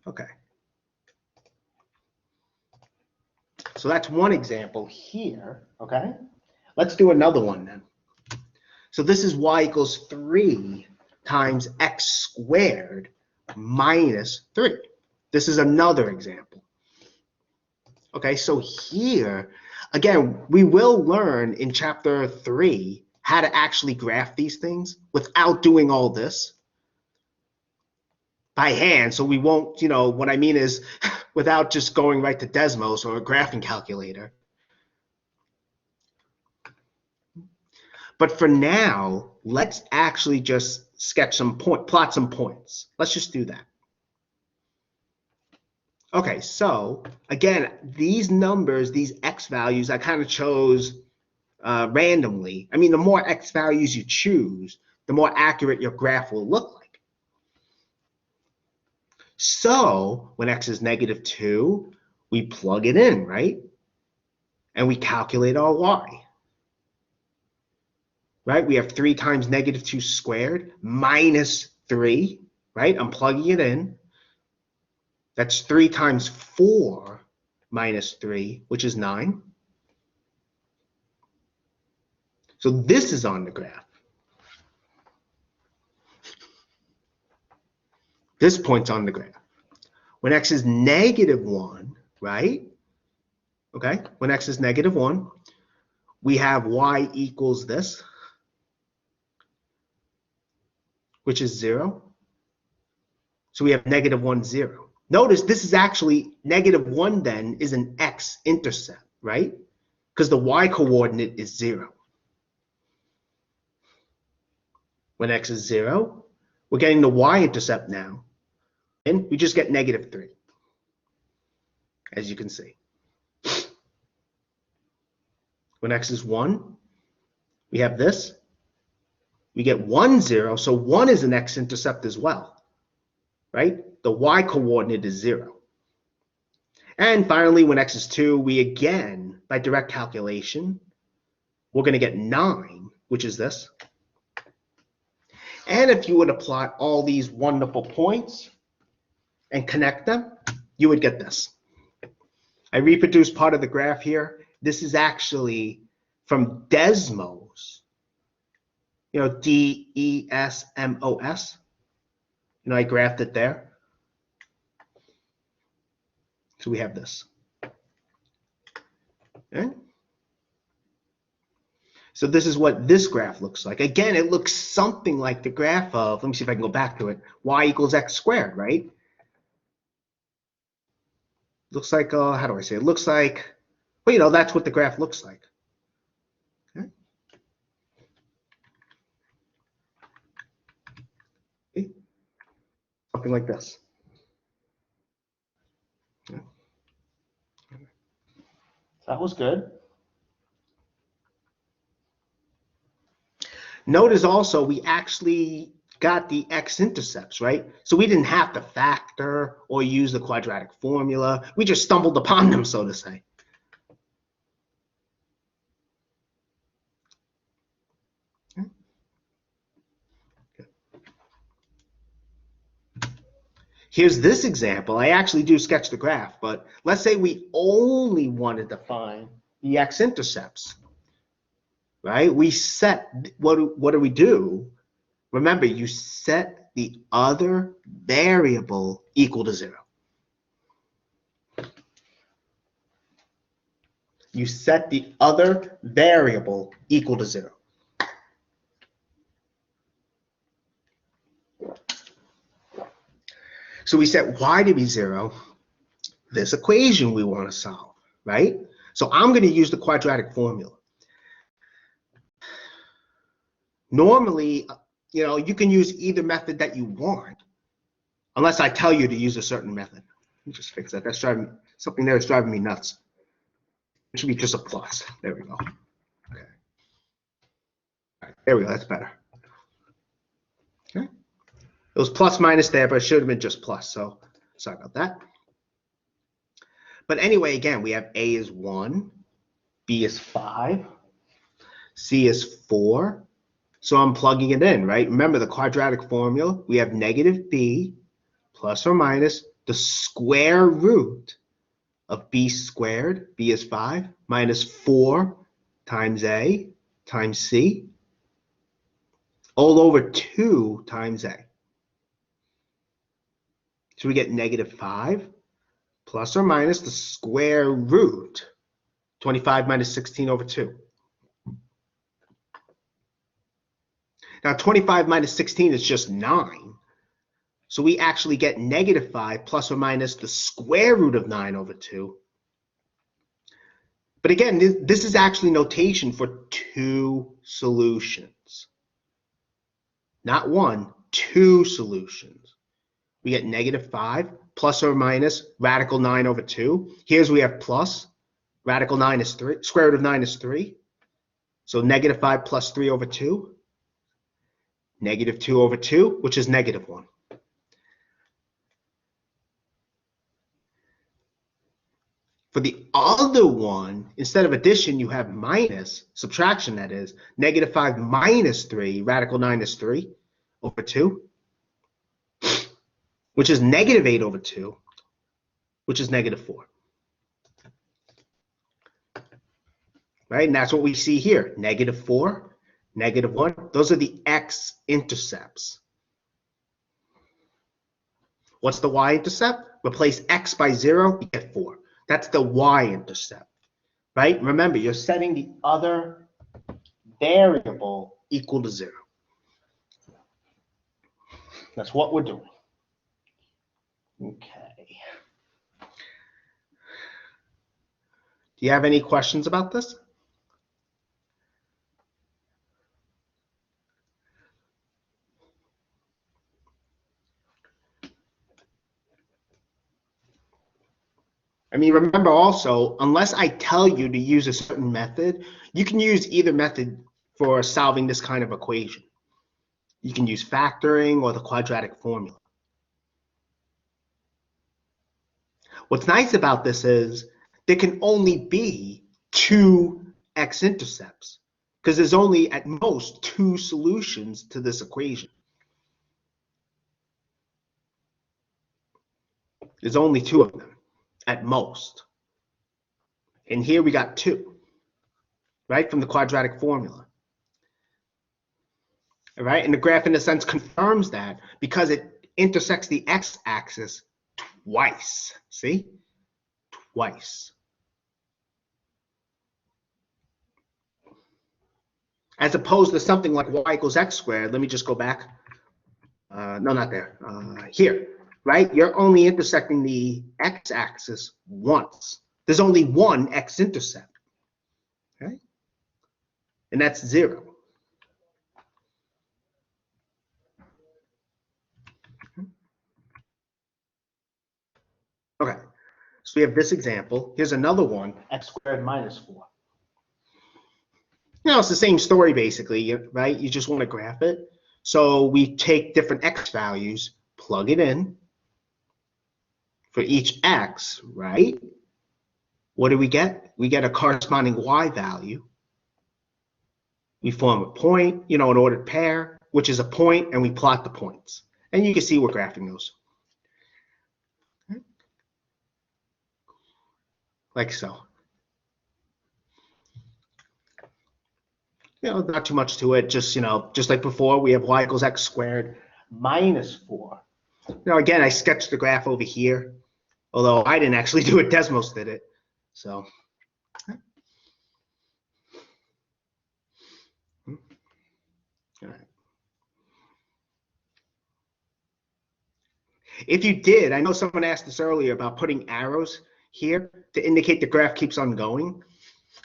Okay. So that's one example here, okay? Let's do another one then. So this is y equals 3 times x squared minus 3. This is another example. Okay, so here, again, we will learn in chapter 3 how to actually graph these things without doing all this by hand. So we won't, you know, what I mean is without just going right to Desmos or a graphing calculator. But for now, let's actually just sketch some plot some points. Let's just do that. Okay, so again, these numbers, these x values, I kind of chose randomly. I mean, the more x values you choose, the more accurate your graph will look like. So when x is -2, we plug it in, right? And we calculate our y. Right? We have 3 times -2 squared minus 3, right? I'm plugging it in. That's 3 times 4 minus 3, which is 9. So this is on the graph. This point's on the graph. When x is -1, right? Okay, when x is -1, we have y equals this, which is 0. So we have -1, 0. Notice this is actually -1 then is an x-intercept, right? Because the y-coordinate is 0. When x is 0, we're getting the y-intercept now, and we just get -3, as you can see. When x is 1, we have this. We get 1, 0, so 1 is an x-intercept as well, right? The y-coordinate is 0. And finally, when x is 2, we again, by direct calculation, we're going to get 9, which is this. And if you were to plot all these wonderful points and connect them, you would get this. I reproduced part of the graph here. This is actually from Desmos, you know, DESMOS. You know, I graphed it there. So we have this. Okay. So this is what this graph looks like. Again, it looks something like the graph of, let me see if I can go back to it, y equals x squared, right? Looks like, how do I say it? Looks like, well, you know, that's what the graph looks like. Okay. Okay. Something like this. Okay. That was good. Notice also we actually got the x-intercepts, right? So we didn't have to factor or use the quadratic formula. We just stumbled upon them, so to say. Okay. Here's this example. I actually do sketch the graph, but let's say we only wanted to find the x-intercepts, right? We set, what do we do? Remember, you set the other variable equal to 0. You set the other variable equal to 0. So we set y to be 0, this equation we want to solve, right? So I'm going to use the quadratic formula. Normally, you know, you can use either method that you want, unless I tell you to use a certain method. Let me just fix that. That's driving something there is driving me nuts. It should be just a plus. There we go. Okay. All right, there we go. That's better. Okay. It was plus minus there, but it should have been just plus. So sorry about that. But anyway, again, we have A is 1, B is 5, C is 4. So I'm plugging it in, right? Remember the quadratic formula. We have -b plus or minus the square root of b squared, b is 5, minus 4 times a times c, all over 2 times a. So we get negative 5 plus or minus the square root, 25 minus 16 over 2. Now 25 minus 16 is just 9. So we actually get negative 5 plus or minus the square root of 9 over 2. But again, this is actually notation for 2 solutions. Not 1, 2 solutions. We get negative 5 plus or minus radical 9 over 2. Here's we have plus. Radical 9 is 3. Square root of 9 is 3. So negative 5 plus 3 over 2. Negative 2 over 2, which is negative 1. For the other one, instead of addition, you have minus, subtraction that is, negative 5 minus 3, radical 9 is 3 over 2, which is negative 8 over 2, which is negative 4. Right, and that's what we see here, negative 4, negative 1. Those are the x-intercepts. What's the y-intercept? Replace x by 0, you get 4. That's the y-intercept, right? Remember, you're setting the other variable equal to 0. That's what we're doing. Okay. Do you have any questions about this? I mean, remember also, unless I tell you to use a certain method, you can use either method for solving this kind of equation. You can use factoring or the quadratic formula. What's nice about this is there can only be 2 x-intercepts because there's only at most 2 solutions to this equation. There's only 2 of them at most. And here we got 2, right, from the quadratic formula. All right, and the graph in a sense confirms that because it intersects the x-axis twice. See? Twice. As opposed to something like y equals x squared. Let me just go back. No, not there. Here, right? You're only intersecting the x-axis once. There's only one x-intercept, okay? And that's 0. Okay, so we have this example. Here's another one, x squared minus 4. Now, it's the same story basically, right? You just want to graph it. So we take different x values, plug it in for each x, right? What do we get? We get a corresponding y value. We form a point, an ordered pair, which is a point, and we plot the points. And you can see we're graphing those. Like so. Not too much to it. Just, just like before, we have y equals x squared minus 4. Now, again, I sketched the graph over here, although I didn't actually do it. Desmos did it. So, all right. If you did, I know someone asked this earlier about putting arrows here to indicate the graph keeps on going.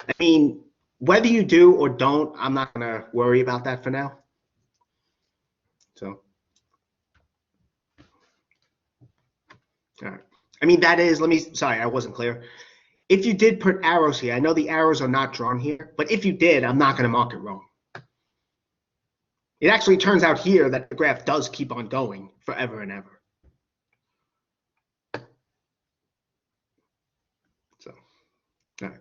I mean, whether you do or don't, I'm not going to worry about that for now. So, all right. I mean, that is, sorry, I wasn't clear. If you did put arrows here, I know the arrows are not drawn here, but if you did, I'm not going to mark it wrong. It actually turns out here that the graph does keep on going forever and ever. So, all right.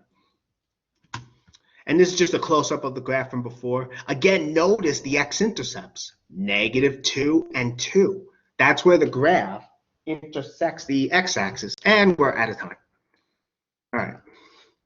And this is just a close-up of the graph from before. Again, notice the x-intercepts, -2 and 2. That's where the graph intersects the x-axis, and we're out of time.